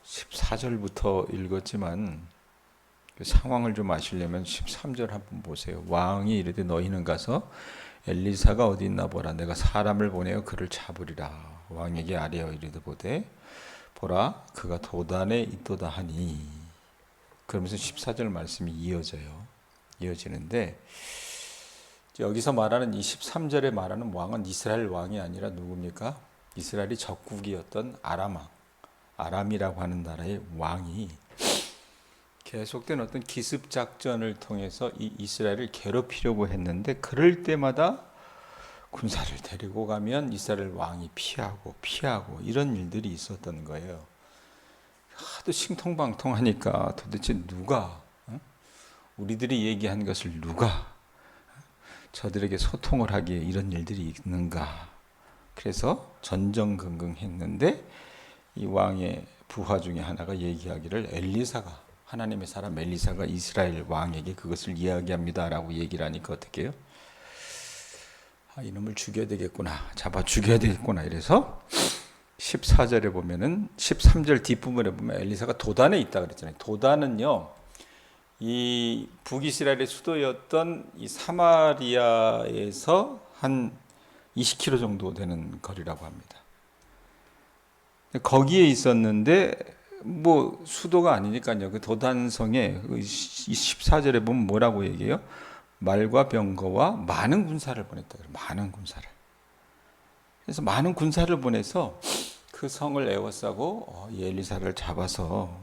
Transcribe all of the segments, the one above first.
14절부터 읽었지만 그 상황을 좀 아시려면 13절 한번 보세요. 왕이 이르되 너희는 가서 엘리사가 어디 있나 보라. 내가 사람을 보내어 그를 잡으리라. 왕에게 아뢰어 이르되 보라 그가 도단에 있도다 하니. 그러면서 14절 말씀이 이어지는데 여기서 말하는 이 13절에 말하는 왕은 이스라엘 왕이 아니라 누굽니까? 이스라엘이 적국이었던 아람이라고 하는 나라의 왕이 계속된 어떤 기습 작전을 통해서 이 이스라엘을 괴롭히려고 했는데, 그럴 때마다 군사를 데리고 가면 이스라엘 왕이 피하고 이런 일들이 있었던 거예요. 하도 신통방통하니까 도대체 누가, 우리들이 얘기한 것을 누가 저들에게 소통을 하기에 이런 일들이 있는가. 그래서 전전긍긍했는데 이 왕의 부하 중에 하나가 얘기하기를 하나님의 사람 엘리사가 이스라엘 왕에게 그것을 이야기합니다라고 얘기를 하니까 어떻게 해요? 이놈을 죽여야 되겠구나, 잡아 죽여야 되겠구나. 이래서 14절에 보면은 13절 뒷부분에 보면 엘리사가 도단에 있다 그랬잖아요. 도단은요, 이 북이스라엘의 수도였던 이 사마리아에서 한 20km 정도 되는 거리라고 합니다. 거기에 있었는데 뭐 수도가 아니니까요. 그 도단성에 14절에 보면 뭐라고 얘기해요? 말과 병거와 많은 군사를 보냈다. 많은 군사를. 그래서 많은 군사를 보내서 그 성을 에워싸고 이 엘리사를 잡아서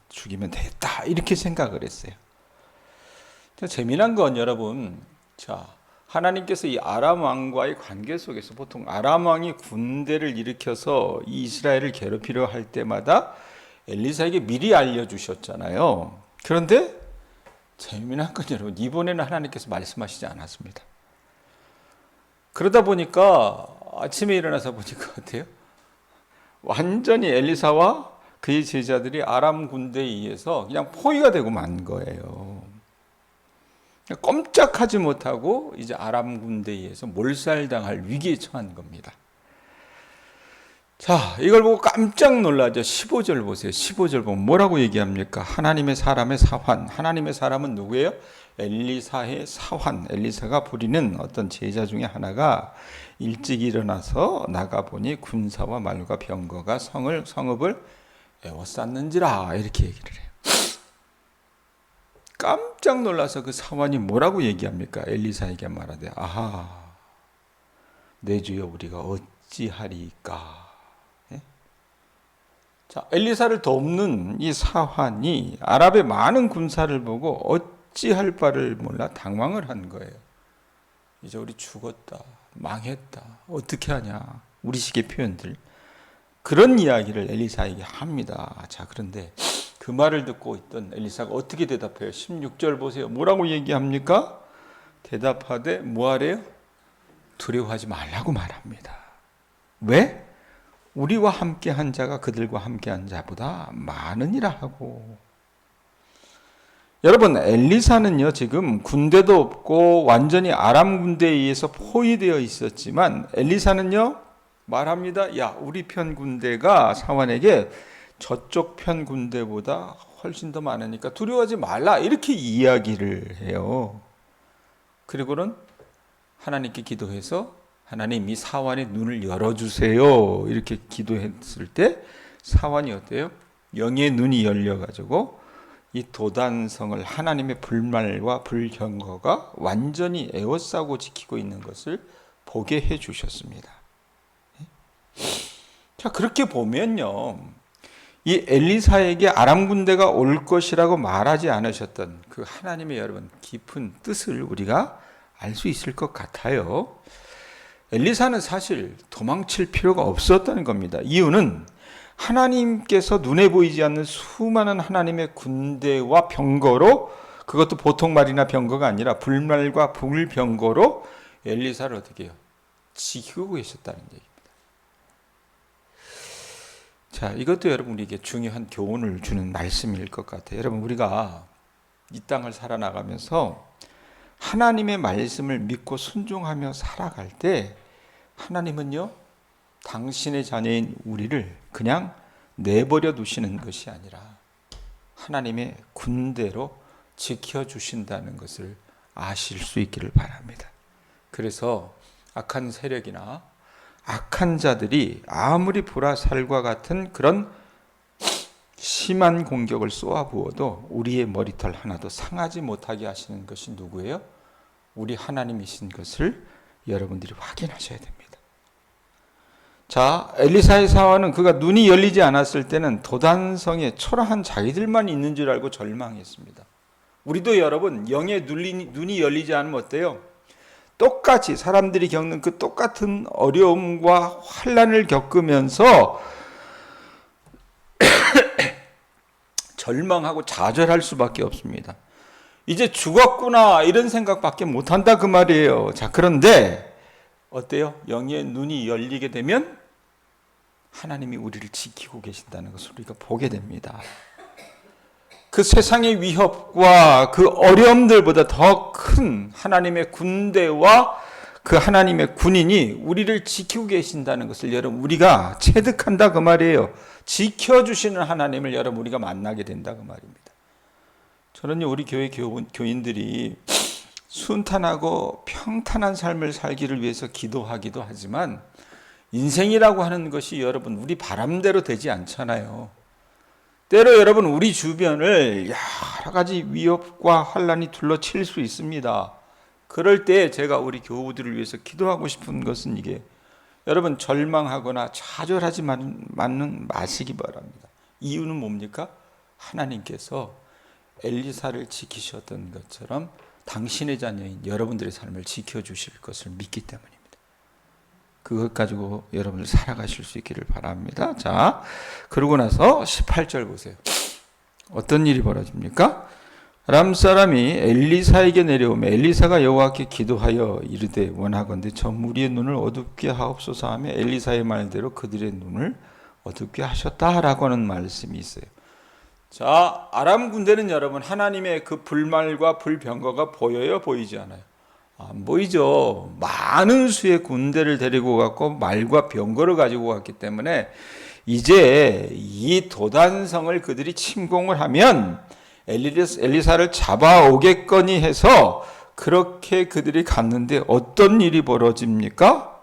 죽이면 되겠다, 이렇게 생각을 했어요. 재미난 건 여러분, 하나님께서 이 아람 왕과의 관계 속에서 보통 아람 왕이 군대를 일으켜서 이 이스라엘을 괴롭히려 할 때마다 엘리사에게 미리 알려주셨잖아요. 그런데 재미난 건 여러분, 이번에는 하나님께서 말씀하시지 않았습니다. 그러다 보니까 아침에 일어나서 보니까 어때요? 완전히 엘리사와 그의 제자들이 아람 군대에 의해서 그냥 포위가 되고 만 거예요. 꼼짝하지 못하고 이제 아람 군대에 의해서 몰살당할 위기에 처한 겁니다. 이걸 보고 깜짝 놀라죠. 15절 보세요. 15절 보면 뭐라고 얘기합니까? 하나님의 사람의 사환. 하나님의 사람은 누구예요? 엘리사의 사환. 엘리사가 부리는 어떤 제자 중에 하나가 일찍 일어나서 나가보니 군사와 말과 병거가 성읍을 에워쌌는지라, 이렇게 얘기를 해요. 깜짝 놀라서 그 사환이 뭐라고 얘기합니까? 엘리사에게 말하되 내 주여 우리가 어찌하리까. 엘리사를 돕는 이 사환이 아랍의 많은 군사를 보고 어찌할 바를 몰라 당황을 한 거예요. 이제 우리 죽었다, 망했다, 어떻게 하냐, 우리식의 표현들, 그런 이야기를 엘리사에게 합니다. 그런데 그 말을 듣고 있던 엘리사가 어떻게 대답해요? 16절 보세요. 뭐라고 얘기합니까? 대답하되 뭐하래요? 두려워하지 말라고 말합니다. 왜? 우리와 함께한 자가 그들과 함께한 자보다 많으니라 하고. 여러분, 엘리사는요, 지금 군대도 없고 완전히 아람 군대에 의해서 포위되어 있었지만 엘리사는요 말합니다. 우리 편 군대가 사환에게 저쪽 편 군대보다 훨씬 더 많으니까 두려워하지 말라, 이렇게 이야기를 해요. 그리고는 하나님께 기도해서 하나님, 이 사환의 눈을 열어주세요, 이렇게 기도했을 때 사환이 어때요? 영의 눈이 열려가지고 이 도단성을 하나님의 불말과 불경거가 완전히 에워싸고 지키고 있는 것을 보게 해주셨습니다. 그렇게 보면요, 이 엘리사에게 아람 군대가 올 것이라고 말하지 않으셨던 그 하나님의 여러분 깊은 뜻을 우리가 알 수 있을 것 같아요. 엘리사는 사실 도망칠 필요가 없었다는 겁니다. 이유는 하나님께서 눈에 보이지 않는 수많은 하나님의 군대와 병거로, 그것도 보통 말이나 병거가 아니라 불말과 불병거로 엘리사를 어떻게 해요? 지키고 계셨다는 얘기입니다. 이것도 여러분 우리에게 중요한 교훈을 주는 말씀일 것 같아요. 여러분, 우리가 이 땅을 살아나가면서 하나님의 말씀을 믿고 순종하며 살아갈 때 하나님은요, 당신의 자녀인 우리를 그냥 내버려 두시는 것이 아니라 하나님의 군대로 지켜주신다는 것을 아실 수 있기를 바랍니다. 그래서 악한 세력이나 악한 자들이 아무리 보라살과 같은 그런 심한 공격을 쏘아부어도 우리의 머리털 하나도 상하지 못하게 하시는 것이 누구예요? 우리 하나님이신 것을 여러분들이 확인하셔야 됩니다. 자, 엘리사의 사화는 그가 눈이 열리지 않았을 때는 도단성에 초라한 자기들만 있는 줄 알고 절망했습니다. 우리도 여러분 영의 눈이 열리지 않으면 어때요? 똑같이 사람들이 겪는 그 똑같은 어려움과 환난을 겪으면서 절망하고 좌절할 수밖에 없습니다. 이제 죽었구나 이런 생각밖에 못한다 그 말이에요. 자, 그런데 어때요? 영의 눈이 열리게 되면 하나님이 우리를 지키고 계신다는 것을 우리가 보게 됩니다. 그 세상의 위협과 그 어려움들보다 더 큰 하나님의 군대와 그 하나님의 군인이 우리를 지키고 계신다는 것을 여러분 우리가 체득한다 그 말이에요. 지켜주시는 하나님을 여러분 우리가 만나게 된다 그 말입니다. 저는요 우리 교회 교인들이 순탄하고 평탄한 삶을 살기를 위해서 기도하기도 하지만 인생이라고 하는 것이 여러분 우리 바람대로 되지 않잖아요. 때로 여러분 우리 주변을 여러 가지 위협과 환난이 둘러칠 수 있습니다. 그럴 때 제가 우리 교우들을 위해서 기도하고 싶은 것은 이게 여러분 절망하거나 좌절하지 마시기 바랍니다. 이유는 뭡니까? 하나님께서 엘리사를 지키셨던 것처럼 당신의 자녀인 여러분들의 삶을 지켜주실 것을 믿기 때문입니다. 그것 가지고 여러분들 살아가실 수 있기를 바랍니다. 자, 그러고 나서 18절 보세요. 어떤 일이 벌어집니까? 아람 사람이 엘리사에게 내려오며 엘리사가 여호와께 기도하여 이르되 원하건대 저 무리의 눈을 어둡게 하옵소서 하며 엘리사의 말대로 그들의 눈을 어둡게 하셨다라고 하는 말씀이 있어요. 자, 아람 군대는 여러분 하나님의 그 불말과 불병거가 보여요? 보이지 않아요? 안 보이죠. 많은 수의 군대를 데리고 갔고 말과 병거를 가지고 갔기 때문에 이제 이 도단성을 그들이 침공을 하면 엘리사를 잡아오겠거니 해서 그렇게 그들이 갔는데 어떤 일이 벌어집니까?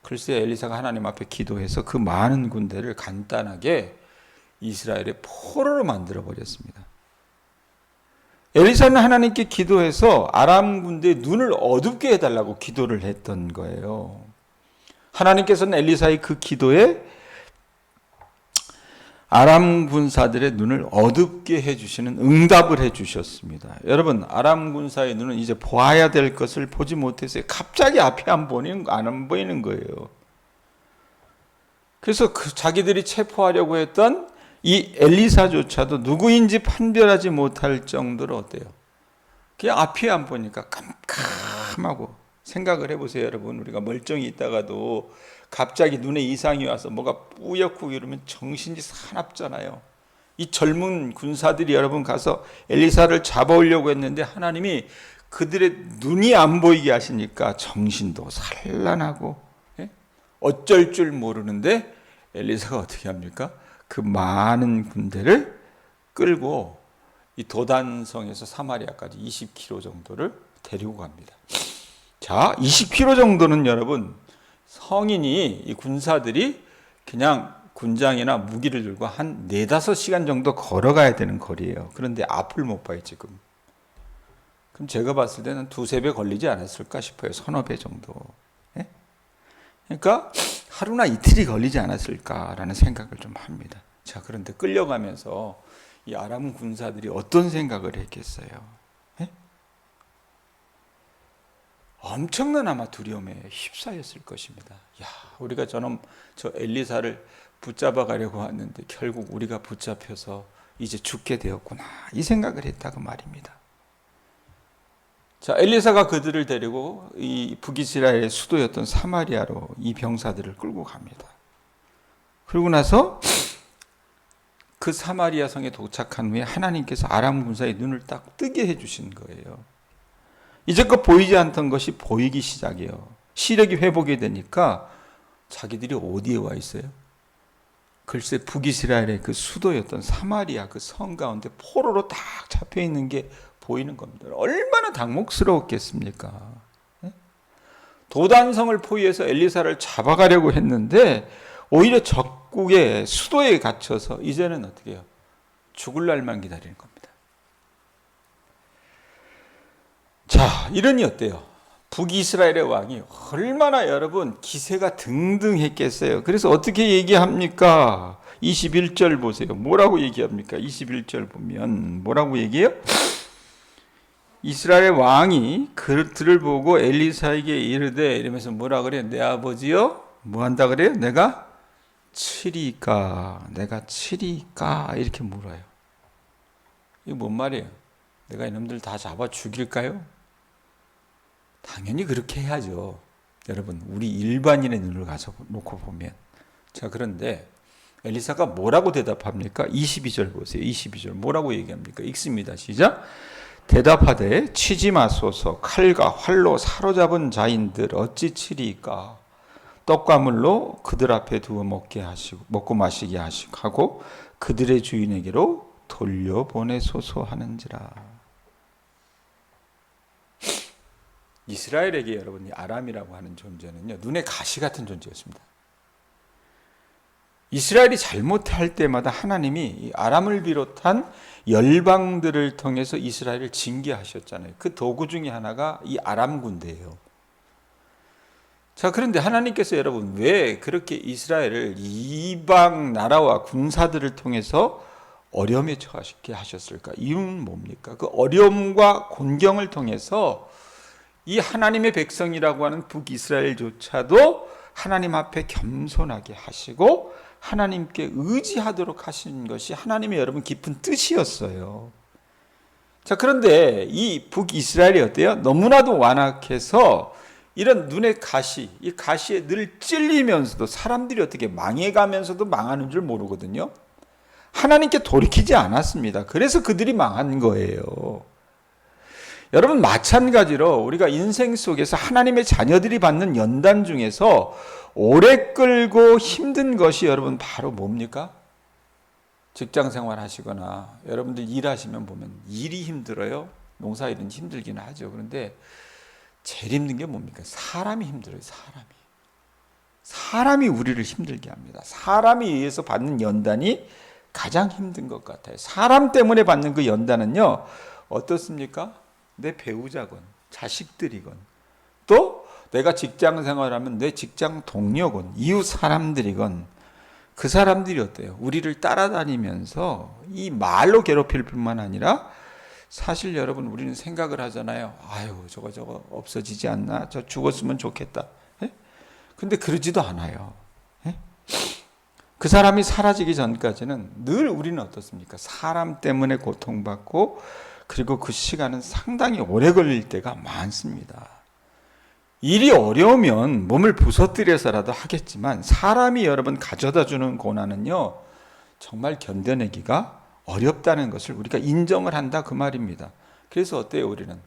글쎄 엘리사가 하나님 앞에 기도해서 그 많은 군대를 간단하게 이스라엘의 포로로 만들어 버렸습니다. 엘리사는 하나님께 기도해서 아람 군대의 눈을 어둡게 해달라고 기도를 했던 거예요. 하나님께서는 엘리사의 그 기도에 아람 군사들의 눈을 어둡게 해주시는 응답을 해주셨습니다. 여러분 아람 군사의 눈은 이제 보아야 될 것을 보지 못했어요. 갑자기 앞이 안 보이는 거예요. 그래서 자기들이 체포하려고 했던 이 엘리사조차도 누구인지 판별하지 못할 정도로 어때요? 그냥 앞이 안 보니까 깜깜하고. 생각을 해보세요 여러분. 우리가 멀쩡히 있다가도 갑자기 눈에 이상이 와서 뭐가 뿌옇고 이러면 정신이 사납잖아요. 이 젊은 군사들이 여러분 가서 엘리사를 잡아오려고 했는데 하나님이 그들의 눈이 안 보이게 하시니까 정신도 산란하고 어쩔 줄 모르는데 엘리사가 어떻게 합니까? 그 많은 군대를 끌고 이 도단성에서 사마리아까지 20km 정도를 데리고 갑니다. 자, 20km 정도는 여러분 성인이 이 군사들이 그냥 군장이나 무기를 들고 한 4-5시간 정도 걸어가야 되는 거리예요. 그런데 앞을 못 봐요 지금. 그럼 제가 봤을 때는 2-3배 걸리지 않았을까 싶어요. 1-2배 정도. 예? 그러니까 하루나 이틀이 걸리지 않았을까라는 생각을 좀 합니다. 자, 그런데 끌려가면서 이 아람 군사들이 어떤 생각을 했겠어요? 예? 엄청난 아마 두려움에 휩싸였을 것입니다. 야, 우리가 저 엘리사를 붙잡아 가려고 하는데 결국 우리가 붙잡혀서 이제 죽게 되었구나. 이 생각을 했다고 말입니다. 자, 엘리사가 그들을 데리고 이 북이스라엘의 수도였던 사마리아로 이 병사들을 끌고 갑니다. 그러고 나서 그 사마리아 성에 도착한 후에 하나님께서 아람 군사의 눈을 딱 뜨게 해주신 거예요. 이제껏 보이지 않던 것이 보이기 시작해요. 시력이 회복이 되니까 자기들이 어디에 와 있어요? 글쎄 북이스라엘의 그 수도였던 사마리아 그 성 가운데 포로로 딱 잡혀 있는 게 보이는 겁니다. 얼마나 당혹스러웠겠습니까? 도단성을 포위해서 엘리사를 잡아가려고 했는데 오히려 적국의 수도에 갇혀서 이제는 어떻게 해요? 죽을 날만 기다리는 겁니다. 자, 이러니 어때요? 북이스라엘의 왕이 얼마나 여러분 기세가 등등했겠어요. 그래서 어떻게 얘기합니까? 21절 보세요. 뭐라고 얘기합니까? 21절 보면 뭐라고 얘기해요? 이스라엘 왕이 그들을 보고 엘리사에게 이르되 이러면서 뭐라 그래요? 내 아버지요? 뭐 한다 그래요? 내가 치리까? 내가 치리까? 이렇게 물어요. 이게 뭔 말이에요? 내가 이놈들 다 잡아 죽일까요? 당연히 그렇게 해야죠. 여러분, 우리 일반인의 눈을 가서 놓고 보면. 자, 그런데 엘리사가 뭐라고 대답합니까? 22절 보세요. 22절 뭐라고 얘기합니까? 읽습니다. 시작. 대답하되 치지 마소서. 칼과 활로 사로잡은 자인들 어찌 치리까? 떡과 물로 그들 앞에 두어 먹게 하시고 먹고 마시게 하고 그들의 주인에게로 돌려보내소서 하는지라. 이스라엘에게 여러분, 이 아람이라고 하는 존재는요, 눈에 가시 같은 존재였습니다. 이스라엘이 잘못할 때마다 하나님이 이 아람을 비롯한 열방들을 통해서 이스라엘을 징계하셨잖아요. 그 도구 중에 하나가 이 아람 군대예요. 자, 그런데 하나님께서 여러분 왜 그렇게 이스라엘을 이방 나라와 군사들을 통해서 어려움에 처하게 하셨을까? 이유는 뭡니까? 그 어려움과 곤경을 통해서 이 하나님의 백성이라고 하는 북이스라엘조차도 하나님 앞에 겸손하게 하시고 하나님께 의지하도록 하신 것이 하나님의 여러분 깊은 뜻이었어요. 자, 그런데 이 북이스라엘이 어때요? 너무나도 완악해서 이런 눈의 가시, 이 가시에 늘 찔리면서도 사람들이 어떻게 망해가면서도 망하는 줄 모르거든요. 하나님께 돌이키지 않았습니다. 그래서 그들이 망한 거예요. 여러분, 마찬가지로 우리가 인생 속에서 하나님의 자녀들이 받는 연단 중에서 오래 끌고 힘든 것이 여러분 바로 뭡니까? 직장 생활 하시거나 여러분들 일하시면 보면 일이 힘들어요. 농사일은 힘들긴 하죠. 그런데 제일 힘든 게 뭡니까? 사람이 힘들어요. 사람이 우리를 힘들게 합니다. 사람에 의해서 받는 연단이 가장 힘든 것 같아요. 사람 때문에 받는 그 연단은요, 어떻습니까? 내 배우자건 자식들이건 또 내가 직장 생활하면 내 직장 동료건 이웃 사람들이건 그 사람들이 어때요? 우리를 따라다니면서 이 말로 괴롭힐 뿐만 아니라 사실 여러분 우리는 생각을 하잖아요. 아유, 저거 없어지지 않나? 저 죽었으면 좋겠다. 예? 근데 그러지도 않아요. 예? 그 사람이 사라지기 전까지는 늘 우리는 어떻습니까? 사람 때문에 고통받고 그리고 그 시간은 상당히 오래 걸릴 때가 많습니다. 일이 어려우면 몸을 부서뜨려서라도 하겠지만 사람이 여러분 가져다주는 고난은요, 정말 견뎌내기가 어렵다는 것을 우리가 인정을 한다 그 말입니다. 그래서 어때요? 우리는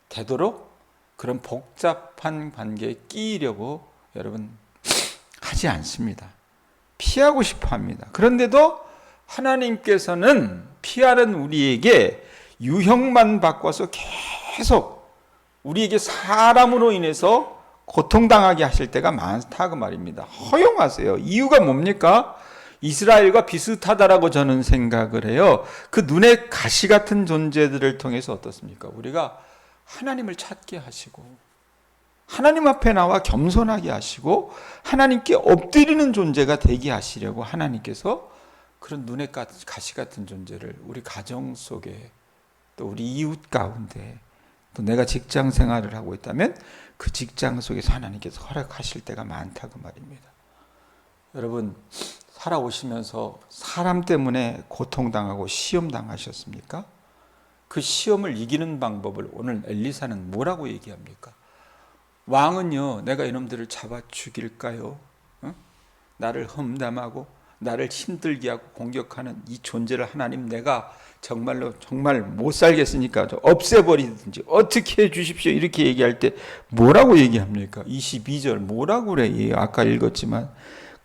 되도록 그런 복잡한 관계에 끼려고 여러분 하지 않습니다. 피하고 싶어 합니다. 그런데도 하나님께서는 피하는 우리에게 유형만 바꿔서 계속 우리에게 사람으로 인해서 고통당하게 하실 때가 많다 그 말입니다. 허용하세요. 이유가 뭡니까? 이스라엘과 비슷하다라고 저는 생각을 해요. 그 눈에 가시 같은 존재들을 통해서 어떻습니까? 우리가 하나님을 찾게 하시고 하나님 앞에 나와 겸손하게 하시고 하나님께 엎드리는 존재가 되게 하시려고 하나님께서 그런 눈에 가시 같은 존재를 우리 가정 속에 또 우리 이웃 가운데 또 내가 직장 생활을 하고 있다면 그 직장 속에서 하나님께서 허락하실 때가 많다 그 말입니다. 여러분 살아오시면서 사람 때문에 고통당하고 시험당하셨습니까? 그 시험을 이기는 방법을 오늘 엘리사는 뭐라고 얘기합니까? 왕은요, 내가 이놈들을 잡아 죽일까요? 나를 험담하고 나를 힘들게 하고 공격하는 이 존재를 하나님 내가 정말로 정말 못 살겠으니까 없애버리든지 어떻게 해주십시오 이렇게 얘기할 때 뭐라고 얘기합니까? 22절 뭐라고 그래요? 아까 읽었지만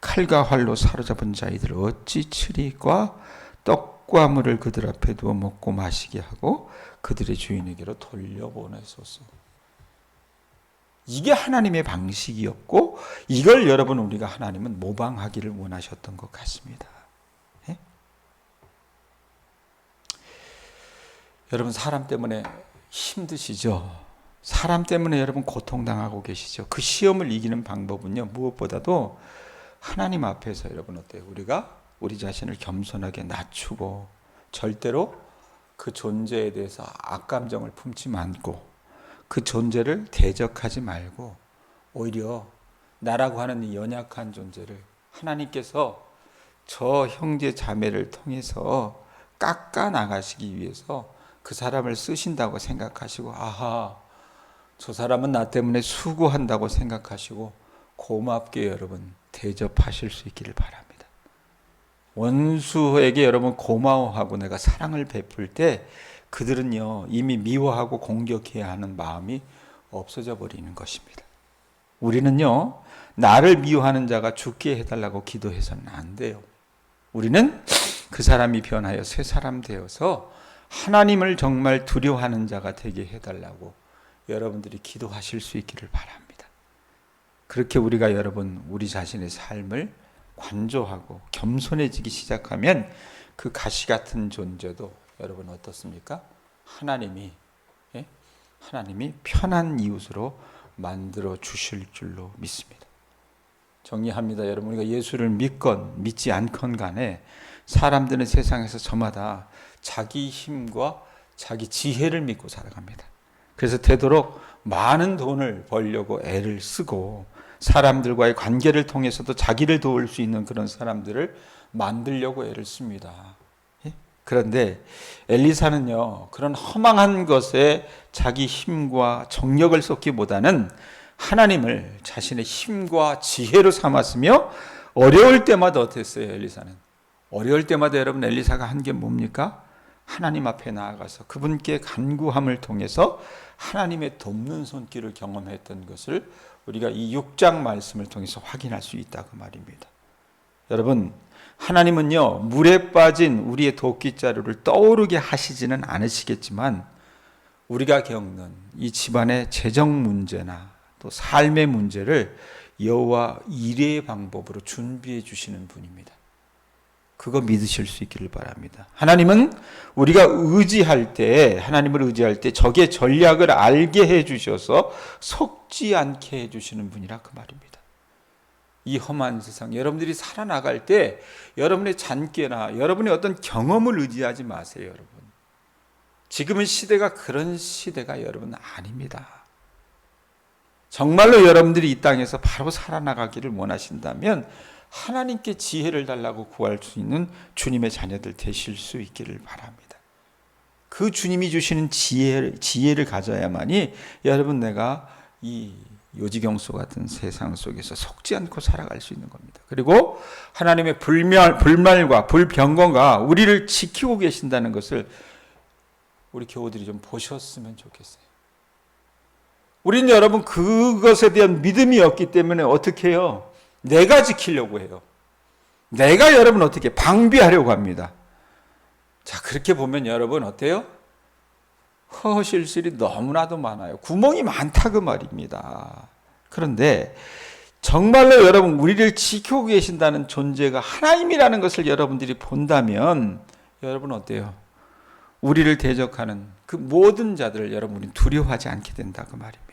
칼과 활로 사로잡은 자이들 어찌 치리과 떡과 물을 그들 앞에 두어 먹고 마시게 하고 그들의 주인에게로 돌려보내소서. 이게 하나님의 방식이었고 이걸 여러분 우리가 하나님은 모방하기를 원하셨던 것 같습니다. 예? 여러분 사람 때문에 힘드시죠? 사람 때문에 여러분 고통당하고 계시죠? 그 시험을 이기는 방법은요, 무엇보다도 하나님 앞에서 여러분 어때요? 우리가 우리 자신을 겸손하게 낮추고 절대로 그 존재에 대해서 악감정을 품지 않고 그 존재를 대적하지 말고 오히려 나라고 하는 이 연약한 존재를 하나님께서 저 형제 자매를 통해서 깎아 나가시기 위해서 그 사람을 쓰신다고 생각하시고 아하 저 사람은 나 때문에 수고한다고 생각하시고 고맙게 여러분 대접하실 수 있기를 바랍니다. 원수에게 여러분 고마워하고 내가 사랑을 베풀 때 그들은요 이미 미워하고 공격해야 하는 마음이 없어져 버리는 것입니다. 우리는요 나를 미워하는 자가 죽게 해달라고 기도해서는 안 돼요. 우리는 그 사람이 변하여 새 사람 되어서 하나님을 정말 두려워하는 자가 되게 해달라고 여러분들이 기도하실 수 있기를 바랍니다. 그렇게 우리가 여러분 우리 자신의 삶을 관조하고 겸손해지기 시작하면 그 가시 같은 존재도 여러분 어떻습니까? 하나님이 편한 이웃으로 만들어 주실 줄로 믿습니다. 정리합니다. 여러분 우리가 예수를 믿건 믿지 않건 간에 사람들은 세상에서 저마다 자기 힘과 자기 지혜를 믿고 살아갑니다. 그래서 되도록 많은 돈을 벌려고 애를 쓰고 사람들과의 관계를 통해서도 자기를 도울 수 있는 그런 사람들을 만들려고 애를 씁니다. 그런데 엘리사는요 그런 허망한 것에 자기 힘과 정력을 쏟기보다는 하나님을 자신의 힘과 지혜로 삼았으며 어려울 때마다 어땠어요? 엘리사는 어려울 때마다 여러분 엘리사가 한 게 뭡니까? 하나님 앞에 나아가서 그분께 간구함을 통해서 하나님의 돕는 손길을 경험했던 것을 우리가 이 6장 말씀을 통해서 확인할 수 있다고 말입니다. 여러분 하나님은요 물에 빠진 우리의 도끼자루를 떠오르게 하시지는 않으시겠지만 우리가 겪는 이 집안의 재정 문제나 또 삶의 문제를 여호와 이레의 방법으로 준비해 주시는 분입니다. 그거 믿으실 수 있기를 바랍니다. 하나님은 우리가 하나님을 의지할 때 적의 전략을 알게 해 주셔서 속지 않게 해 주시는 분이라 그 말입니다. 이 험한 세상 여러분들이 살아나갈 때 여러분의 잔꾀나 여러분의 어떤 경험을 의지하지 마세요. 여러분 지금은 시대가 그런 시대가 여러분 아닙니다. 정말로 여러분들이 이 땅에서 바로 살아나가기를 원하신다면 하나님께 지혜를 달라고 구할 수 있는 주님의 자녀들 되실 수 있기를 바랍니다. 그 주님이 주시는 지혜를 가져야만이 여러분 내가 이 요지경소 같은 세상 속에서 속지 않고 살아갈 수 있는 겁니다. 그리고 하나님의 불말과 불병거가 우리를 지키고 계신다는 것을 우리 교우들이 좀 보셨으면 좋겠어요. 우리는 여러분 그것에 대한 믿음이 없기 때문에 어떻게 해요? 내가 지키려고 해요. 내가 여러분 어떻게 방비하려고 합니다. 자 그렇게 보면 여러분 어때요? 허허실실이 너무나도 많아요. 구멍이 많다 그 말입니다. 그런데 정말로 여러분 우리를 지키고 계신다는 존재가 하나님이라는 것을 여러분들이 본다면 여러분 어때요? 우리를 대적하는 그 모든 자들을 여러분이 두려워하지 않게 된다 그 말입니다.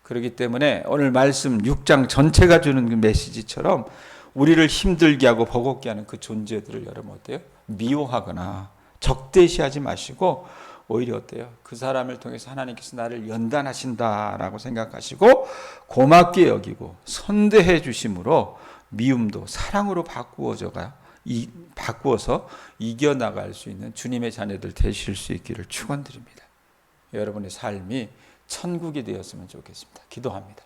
그렇기 때문에 오늘 말씀 6장 전체가 주는 그 메시지처럼 우리를 힘들게 하고 버겁게 하는 그 존재들을 여러분 어때요? 미워하거나 적대시하지 마시고 오히려 어때요? 그 사람을 통해서 하나님께서 나를 연단하신다라고 생각하시고 고맙게 여기고 선대해 주심으로 미움도 사랑으로 바꾸어서 이겨나갈 수 있는 주님의 자녀들 되실 수 있기를 축원드립니다. 여러분의 삶이 천국이 되었으면 좋겠습니다. 기도합니다.